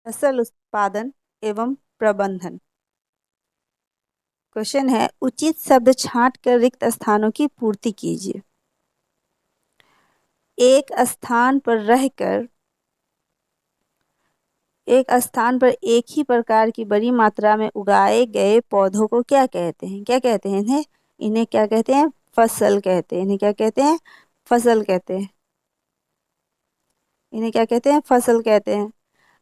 फसल उत्पादन एवं प्रबंधन। क्वेश्चन है, उचित शब्द छांट कर रिक्त स्थानों की पूर्ति कीजिए। एक स्थान पर रहकर एक स्थान पर एक ही प्रकार की बड़ी मात्रा में उगाए गए पौधों को क्या कहते हैं? क्या कहते हैं इन्हें? इन्हें क्या कहते हैं? फसल कहते हैं। इन्हें क्या कहते हैं? फसल कहते हैं। इन्हें क्या कहते हैं? फसल कहते हैं।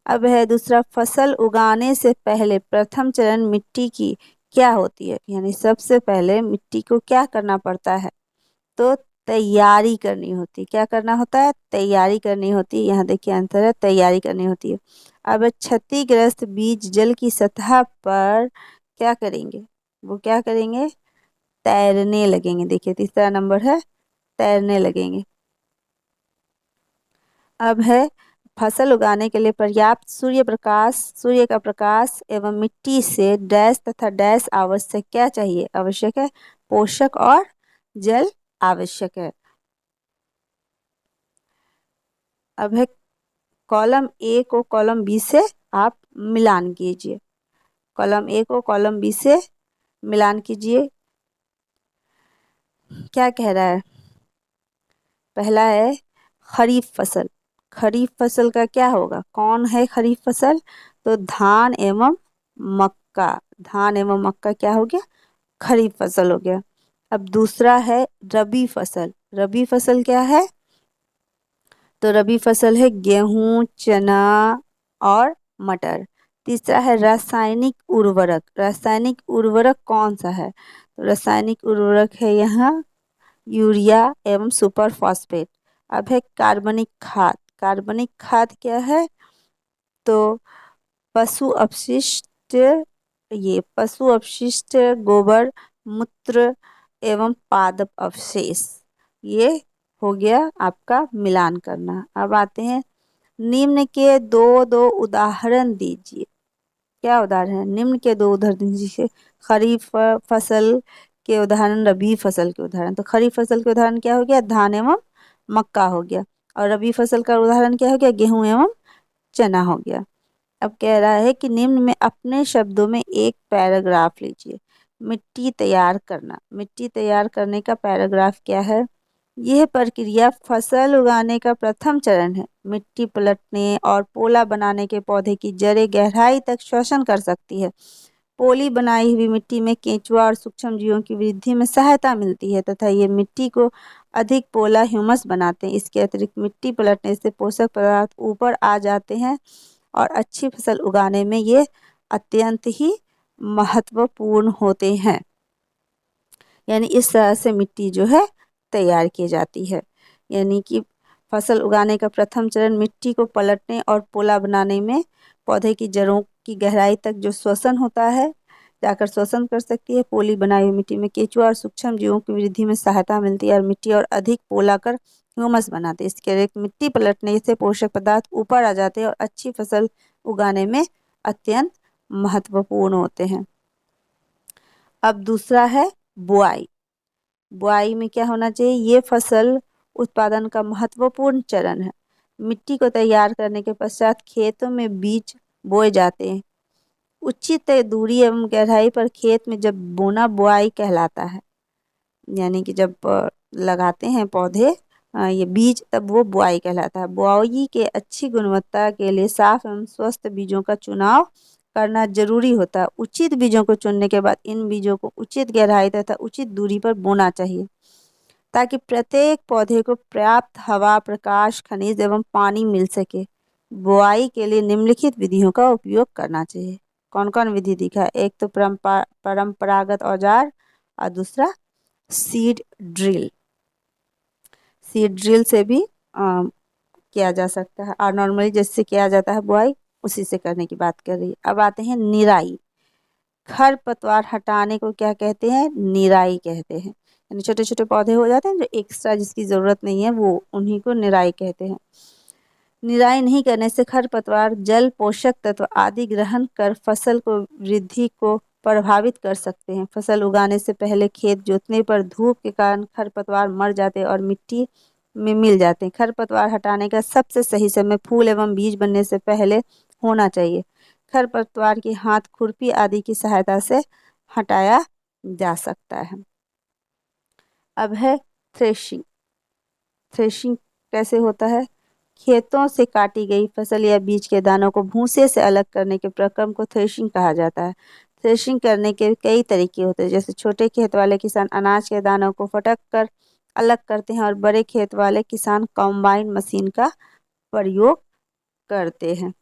अब है दूसरा, फसल उगाने से पहले प्रथम चरण मिट्टी की क्या होती है? यानी सबसे पहले मिट्टी को क्या करना पड़ता है? तो तैयारी करनी होती है। क्या करना होता है? तैयारी करनी होती है। यहाँ देखिए आंसर है, तैयारी करनी होती है। अब क्षतिग्रस्त बीज जल की सतह पर क्या करेंगे? वो क्या करेंगे? तैरने लगेंगे। देखिए तीसरा नंबर है, तैरने लगेंगे। अब है, फसल उगाने के लिए पर्याप्त सूर्य का प्रकाश एवं मिट्टी से डैश तथा डैश आवश्यक क्या चाहिए? आवश्यक है पोषक और जल आवश्यक है। अब है, कॉलम ए को कॉलम बी से आप मिलान कीजिए। कॉलम ए को कॉलम बी से मिलान कीजिए। क्या कह रहा है? पहला है खरीफ फसल। खरीफ फसल का क्या होगा? कौन है खरीफ फसल? तो धान एवं मक्का। धान एवं मक्का क्या हो गया? खरीफ फसल हो गया। अब दूसरा है रबी फसल। रबी फसल क्या है? तो रबी फसल है गेहूं, चना और मटर। तीसरा है रासायनिक उर्वरक। रासायनिक उर्वरक कौन सा है? तो रासायनिक उर्वरक है यहाँ यूरिया एवं सुपर फॉस्फेट। अब है कार्बनिक खाद। कार्बनिक खाद क्या है? तो पशु अपशिष्ट, ये पशु अपशिष्ट, गोबर, मूत्र एवं पादप अवशेष। ये हो गया आपका मिलान करना। अब आते हैं, निम्न के दो दो उदाहरण दीजिए। क्या उदाहरण है? निम्न के दो उदाहरण दीजिए। खरीफ फसल के उदाहरण, रबी फसल के उदाहरण। तो खरीफ फसल के उदाहरण क्या हो गया? धान एवं मक्का हो गया। और रबी फसल का उदाहरण क्या हो गया? गेहूं एवं चना हो गया। अब कह रहा है कि निम्न में अपने शब्दों में एक पैराग्राफ लीजिए। मिट्टी तैयार करना। मिट्टी तैयार करने का पैराग्राफ क्या है? यह प्रक्रिया फसल उगाने का प्रथम चरण है। मिट्टी पलटने और पोला बनाने के पौधे की जड़ें गहराई तक श्वसन कर सकती है। पोली बनाई हुई मिट्टी में केंचुआ और सूक्ष्म जीवों की वृद्धि में सहायता मिलती है तथा ये मिट्टी को अधिक पोला ह्यूमस बनाते हैं। इसके अतिरिक्त मिट्टी पलटने से पोषक पदार्थ ऊपर आ जाते हैं और अच्छी फसल उगाने में ये अत्यंत ही महत्वपूर्ण होते हैं। यानी इस तरह से मिट्टी जो है तैयार की जाती है। यानी कि फसल उगाने का प्रथम चरण मिट्टी को पलटने और पोला बनाने में पौधे की जड़ों की गहराई तक जो श्वसन होता है, जाकर श्वसन कर सकती है। पोली बनाई हुई मिट्टी में केंचुआ और सूक्ष्म जीवों की वृद्धि में सहायता मिलती है और मिट्टी और अधिक पोला कर ह्यूमस बनाते हैं। इसके अतिरिक्त मिट्टी पलटने से पोषक पदार्थ ऊपर आ जाते हैं और अच्छी फसल उगाने में अत्यंत महत्वपूर्ण होते हैं। अब दूसरा है बुआई। बुआई में क्या होना चाहिए? ये फसल उत्पादन का महत्वपूर्ण चरण है। मिट्टी को तैयार करने के पश्चात खेतों में बीज बोए जाते हैं। उचित दूरी एवं गहराई पर खेत में जब बोना बुआई कहलाता है। यानी कि जब लगाते हैं पौधे ये बीज, तब वो बुआई कहलाता है। बुआई के अच्छी गुणवत्ता के लिए साफ एवं स्वस्थ बीजों का चुनाव करना जरूरी होता है। उचित बीजों को चुनने के बाद इन बीजों को उचित गहराई तथा उचित दूरी पर बोना चाहिए ताकि प्रत्येक पौधे को पर्याप्त हवा, प्रकाश, खनिज एवं पानी मिल सके। बुआई के लिए निम्नलिखित विधियों का उपयोग करना चाहिए। कौन कौन विधि दिखा है? एक तो परंपरागत औजार और दूसरा सीड ड्रिल। सीड ड्रिल से भी किया जा सकता है और नॉर्मली जैसे किया जाता है बुआई, उसी से करने की बात कर रही है। अब आते हैं निराई। खरपतवार हटाने को क्या कहते हैं? निराई कहते हैं। यानी छोटे छोटे पौधे हो जाते हैं जो एक्स्ट्रा जिसकी ज़रूरत नहीं है, वो उन्हीं को निराई कहते हैं। निराई नहीं करने से खरपतवार जल, पोषक तत्व आदि ग्रहण कर फसल को वृद्धि को प्रभावित कर सकते हैं। फसल उगाने से पहले खेत जोतने पर धूप के कारण खरपतवार मर जाते हैं और मिट्टी में मिल जाते हैं। खरपतवार हटाने का सबसे सही समय फूल एवं बीज बनने से पहले होना चाहिए। खरपतवार की हाथ, खुरपी आदि की सहायता से हटाया जा सकता है। अब है थ्रेशिंग। थ्रेशिंग कैसे होता है? खेतों से काटी गई फसल या बीज के दानों को भूसे से अलग करने के प्रक्रम को थ्रेशिंग कहा जाता है। थ्रेशिंग करने के कई तरीके होते हैं, जैसे छोटे खेत वाले किसान अनाज के दानों को फटक कर अलग करते हैं और बड़े खेत वाले किसान कॉम्बाइन मशीन का प्रयोग करते हैं।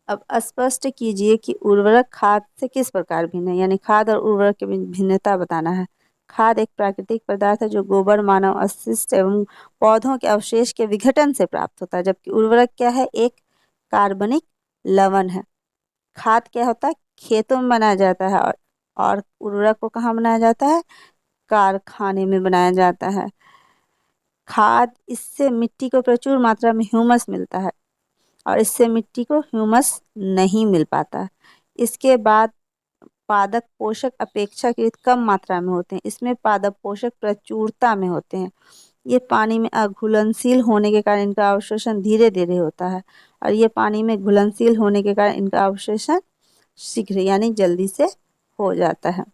अब स्पष्ट कीजिए कि उर्वरक खाद से किस प्रकार भिन्न है, यानी खाद और उर्वरक की भिन्नता बताना है। खाद एक प्राकृतिक पदार्थ है जो गोबर, मानव अपशिष्ट एवं पौधों के अवशेष के विघटन से प्राप्त होता है, जबकि उर्वरक क्या है? एक कार्बनिक लवण है। खाद क्या होता है? खेतों में बनाया जाता है और उर्वरक को कहाँ बनाया जाता है? कारखाने में बनाया जाता है। खाद, इससे मिट्टी को प्रचुर मात्रा में ह्यूमस मिलता है और इससे मिट्टी को ह्यूमस नहीं मिल पाता। इसके बाद पादप पोषक अपेक्षाकृत कम मात्रा में होते हैं। इसमें पादप पोषक प्रचुरता में होते हैं। ये पानी में अघुलनशील होने के कारण इनका अवशोषण धीरे धीरे होता है और ये पानी में घुलनशील होने के कारण इनका अवशोषण शीघ्र यानी जल्दी से हो जाता है।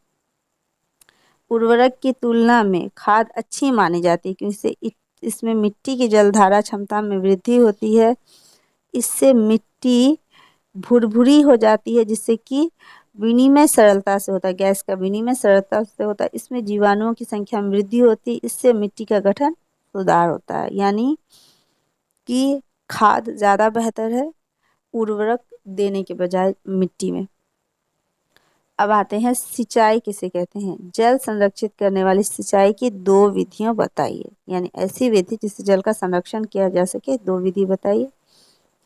उर्वरक की तुलना में खाद अच्छी मानी जाती है क्योंकि इसमें मिट्टी की जलधारा क्षमता में वृद्धि होती है। इससे मिट्टी भुरभुरी हो जाती है, जिससे कि विनिमय सरलता से होता है, गैस का विनिमय सरलता से होता है। इसमें जीवाणुओं की संख्या में वृद्धि होती है, इससे मिट्टी का गठन सुधार होता है। यानी कि खाद ज़्यादा बेहतर है उर्वरक देने के बजाय मिट्टी में। अब आते हैं सिंचाई किसे कहते हैं। जल संरक्षित करने वाली सिंचाई की दो विधियां बताइए, यानी ऐसी विधि जिससे जल का संरक्षण किया जा सके, दो विधि बताइए।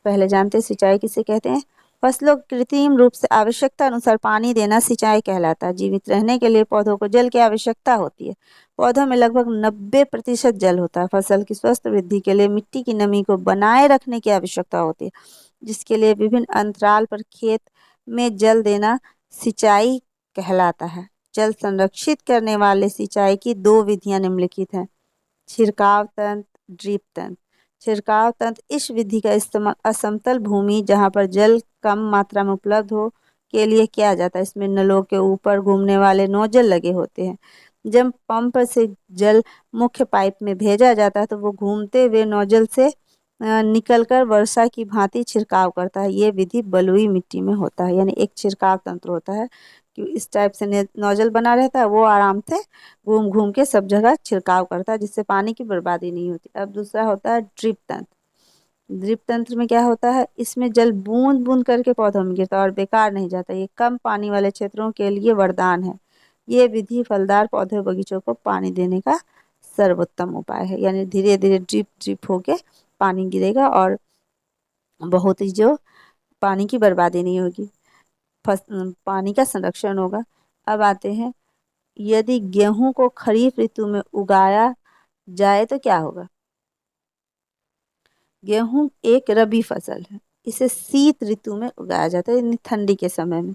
पहले जानते हैं सिंचाई किसे कहते हैं। फसलों को कृत्रिम रूप से आवश्यकता अनुसार पानी देना सिंचाई कहलाता है। जीवित रहने के लिए पौधों को जल की आवश्यकता होती है। पौधों में लगभग 90% जल होता है। फसल की स्वस्थ वृद्धि के लिए मिट्टी की नमी को बनाए रखने की आवश्यकता होती है, जिसके लिए विभिन्न अंतराल पर खेत में जल देना सिंचाई कहलाता है। जल संरक्षित करने वाले सिंचाई की दो विधियां निम्नलिखित हैं। छिड़काव तंत्र, ड्रिप तंत्र। छिड़काव तंत्र इस विधि का इस्तेमाल असमतल भूमि जहाँ पर जल कम मात्रा में उपलब्ध हो के लिए किया जाता है। इसमें नलों के ऊपर घूमने वाले नोजल लगे होते हैं। जब पंप से जल मुख्य पाइप में भेजा जाता है तो वो घूमते हुए नोजल से निकलकर वर्षा की भांति छिड़काव करता है। ये विधि बलुई मिट्टी में होता है, यानी एक छिड़काव तंत्र होता है कि इस टाइप से नोजल बना रहता है, वो आराम से घूम घूम के सब जगह छिड़काव करता है, जिससे पानी की बर्बादी नहीं होती। अब दूसरा होता है ड्रिप तंत्र। ड्रिप तंत्र में क्या होता है? इसमें जल बूंद बूंद करके पौधों में गिरता है और बेकार नहीं जाता। ये कम पानी वाले क्षेत्रों के लिए वरदान है। ये विधि फलदार पौधे बगीचों को पानी देने का सर्वोत्तम उपाय है, यानी धीरे धीरे ड्रिप ड्रिप होके पानी गिरेगा और बहुत ही जो पानी की बर्बादी नहीं होगी, पानी का संरक्षण होगा। अब आते हैं, यदि गेहूं को खरीफ ऋतु में उगाया जाए तो क्या होगा? गेहूं एक रबी फसल है। इसे शीत ऋतु में उगाया जाता है, यानी ठंडी के समय में।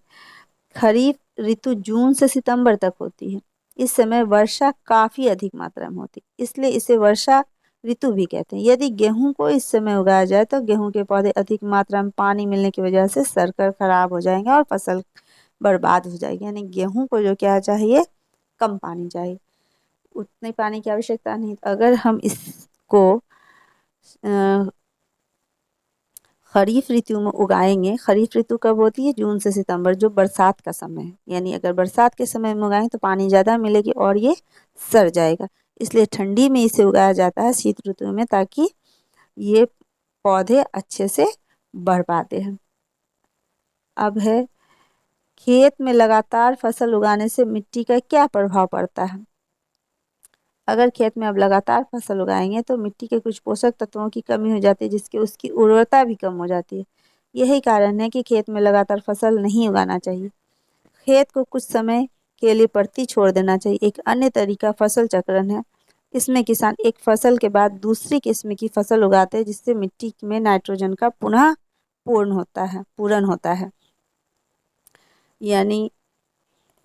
खरीफ ऋतु जून से सितंबर तक होती है। इस समय वर्षा काफी अधिक मात्रा में होती है, इसलिए इसे वर्षा ऋतु भी कहते हैं। यदि गेहूं को इस समय उगाया जाए तो गेहूं के पौधे अधिक मात्रा में पानी मिलने की वजह से सड़कर खराब हो जाएंगे और फसल बर्बाद हो जाएगी। यानी गेहूं को जो क्या चाहिए? कम पानी चाहिए, उतने पानी की आवश्यकता नहीं। अगर हम इसको खरीफ ऋतु में उगाएंगे, खरीफ ऋतु कब होती है? जून से सितंबर, जो बरसात का समय है। यानी अगर बरसात के समय में उगाएं तो पानी ज़्यादा मिलेगी और ये सड़ जाएगा। इसलिए ठंडी में इसे उगाया जाता है, शीत ऋतु में, ताकि ये पौधे अच्छे से बढ़ पाते हैं। अब है, खेत में लगातार फसल उगाने से मिट्टी का क्या प्रभाव पड़ता है? अगर खेत में अब लगातार फसल उगाएंगे तो मिट्टी के कुछ पोषक तत्वों की कमी हो जाती है, जिसकी उसकी उर्वरता भी कम हो जाती है। यही कारण है कि खेत में लगातार फसल नहीं उगाना चाहिए। खेत को कुछ समय के लिए परती छोड़ देना चाहिए। एक अन्य तरीका फसल चक्रण है। इसमें किसान एक फसल के बाद दूसरी किस्म की फसल उगाते हैं, जिससे मिट्टी में नाइट्रोजन का पुनः पूर्ण होता है। यानी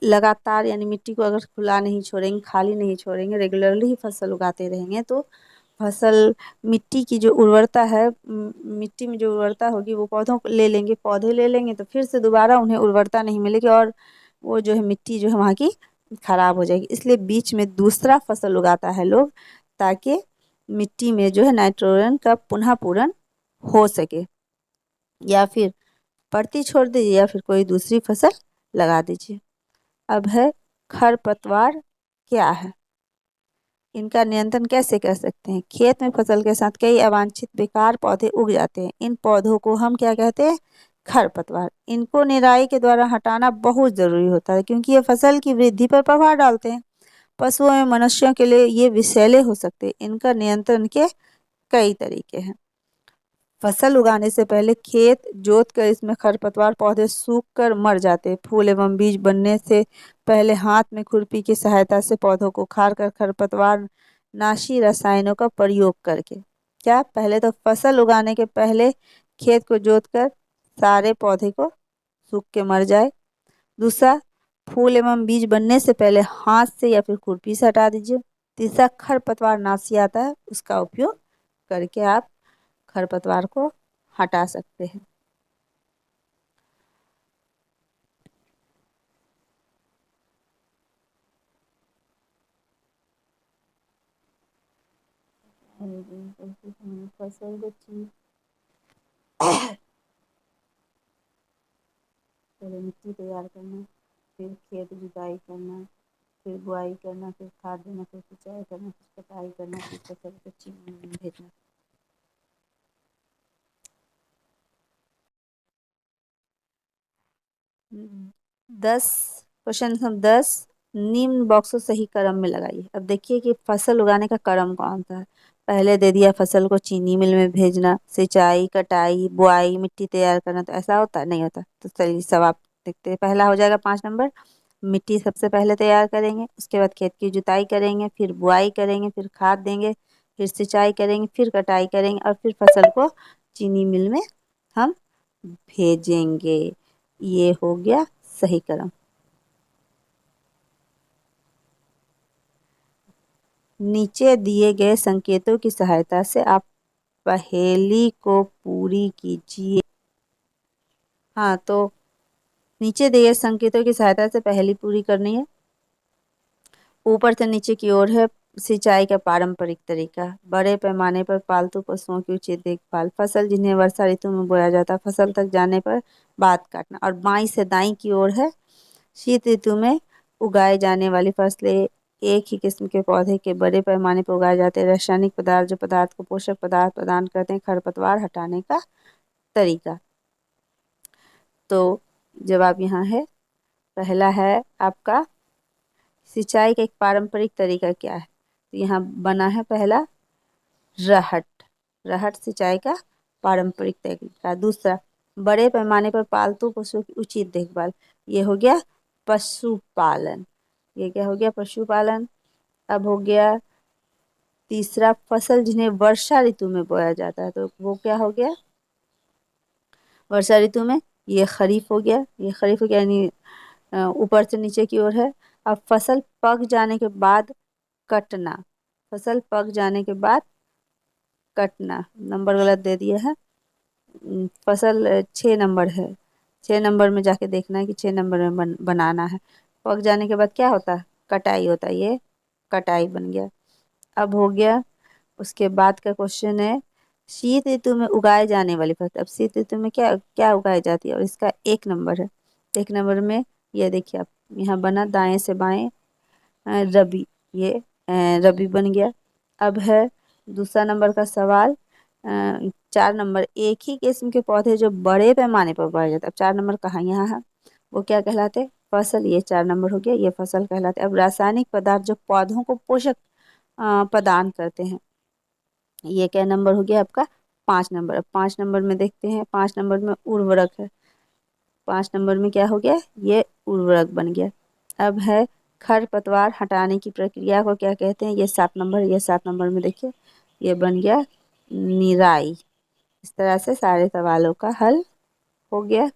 लगातार, यानी मिट्टी को अगर खुला नहीं छोड़ेंगे, खाली नहीं छोड़ेंगे, रेगुलरली ही फसल उगाते रहेंगे तो फसल, मिट्टी की जो उर्वरता है, मिट्टी में जो उर्वरता होगी वो पौधों को ले लेंगे, पौधे ले लेंगे तो फिर से दोबारा उन्हें उर्वरता नहीं मिलेगी और वो जो है मिट्टी जो है वहाँ की खराब हो जाएगी। इसलिए बीच में दूसरा फसल उगाता है लोग, ताकि मिट्टी में जो है नाइट्रोजन का पुनः पूरण हो सके। या फिर पड़ती छोड़ दीजिए या फिर कोई दूसरी फसल लगा दीजिए। अब है खरपतवार क्या है, इनका नियंत्रण कैसे कर सकते हैं। खेत में फसल के साथ कई अवांछित बेकार पौधे उग जाते हैं। इन पौधों को हम क्या कहते हैं, खरपतवार। इनको निराई के द्वारा हटाना बहुत जरूरी होता है, क्योंकि ये फसल की वृद्धि पर प्रभाव डालते हैं। पशुओं एवं मनुष्यों के लिए ये विषैले हो सकते हैं। इनका नियंत्रण के कई तरीके हैं। फसल उगाने से पहले खेत जोत कर इसमें खरपतवार पौधे सूख कर मर जाते हैं। फूल एवं बीज बनने से पहले हाथ में खुरपी की सहायता से पौधों को उखाड़ कर खरपतवार नाशी रसायनों का प्रयोग करके, क्या पहले तो फसल उगाने के पहले खेत को जोत कर सारे पौधे को सूख के मर जाए। दूसरा, फूल एवं बीज बनने से पहले हाथ से या फिर खुरपी से हटा दीजिए। तीसरा, खरपतवार नाशी आता है, उसका उपयोग करके आप खरपतवार को हटा सकते हैं। फसल को पहले मिट्टी तैयार करना, फिर खेत जुताई करना, फिर बुआई करना, फिर खाद देना, फिर सिंचाई करना, फिर कटाई करना, फिर फसल को चीनी में भेजना। 10 क्वेश्चन, हम 10 निम्न बॉक्स को सही क्रम में लगाइए। अब देखिए कि फसल उगाने का क्रम कौन सा है। पहले दे दिया फसल को चीनी मिल में भेजना, सिंचाई, कटाई, बुआई, मिट्टी तैयार करना, तो ऐसा होता है नहीं होता। तो चलिए सब आप देखते हैं। पहला हो जाएगा 5 नंबर, मिट्टी सबसे पहले तैयार करेंगे, उसके बाद खेत की जुताई करेंगे, फिर बुआई करेंगे, फिर खाद देंगे, फिर सिंचाई करेंगे, फिर कटाई करेंगे और फिर फसल को चीनी मिल में हम भेजेंगे। ये हो गया सही क्रम। नीचे दिए गए संकेतों की सहायता से आप पहेली को पूरी कीजिए। हाँ, तो नीचे दिए संकेतों की सहायता से पहेली पूरी करनी है। ऊपर से नीचे की ओर है सिंचाई का पारंपरिक तरीका, बड़े पैमाने पर पालतू पशुओं की उचित देखभाल, फसल जिन्हें वर्षा ऋतु में बोया जाता है, फसल तक जाने पर बात काटना। और बाईं से दाईं की ओर है शीत ऋतु में उगाए जाने वाली फसलें, एक ही किस्म के पौधे के बड़े पैमाने पर उगाए जाते हैं, रासायनिक पदार्थ जो पदार्थ को पोषक पदार्थ प्रदान करते हैं, खरपतवार हटाने का तरीका। तो जवाब यहाँ है, पहला है आपका सिंचाई का एक पारंपरिक तरीका क्या है, तो यहाँ बना है पहला रहट, रहट सिंचाई का पारंपरिक तरीका। दूसरा, बड़े पैमाने पर पालतू पशुओं की उचित देखभाल, ये हो गया पशुपालन। ये क्या हो गया, पशुपालन। अब हो गया तीसरा, फसल जिन्हें वर्षा ऋतु में बोया जाता है, तो वो क्या हो गया, वर्षा ऋतु में। ये खरीफ हो गया, ये खरीफ हो गया, यानी ऊपर से नीचे की ओर है। अब फसल पक जाने के बाद कटना, फसल पक जाने के बाद कटना, नंबर गलत दे दिया है। फसल 6 नंबर है, 6 नंबर में जाके देखना है कि 6 नंबर में बनाना है। पक जाने के बाद क्या होता है, कटाई होता है, ये कटाई बन गया। अब हो गया, उसके बाद का क्वेश्चन है शीत ऋतु में उगाए जाने वाली फसल। अब शीत ऋतु में क्या क्या उगाई जाती है, और इसका 1 नंबर है। 1 नंबर में ये देखिए आप, यहाँ बना दाएं से बाएं रबी, ये रबी बन गया। अब है दूसरा नंबर का सवाल, 4 नंबर, एक ही किस्म के पौधे जो बड़े पैमाने पर उगाए जाते हैं। अब 4 नंबर कहाँ, यहाँ है, वो क्या कहलाते हैं, फसल। ये 4 नंबर हो गया, ये फसल कहलाते हैं। अब रासायनिक पदार्थ जो पौधों को पोषक प्रदान करते हैं, ये क्या नंबर हो गया आपका, 5 नंबर। अब 5 नंबर में देखते हैं, 5 नंबर में उर्वरक है, 5 नंबर में क्या हो गया, ये उर्वरक बन गया। अब है खरपतवार हटाने की प्रक्रिया को क्या कहते हैं, ये 7 नंबर, ये 7 नंबर में देखिए ये बन गया निराई। इस तरह से सारे सवालों का हल हो गया।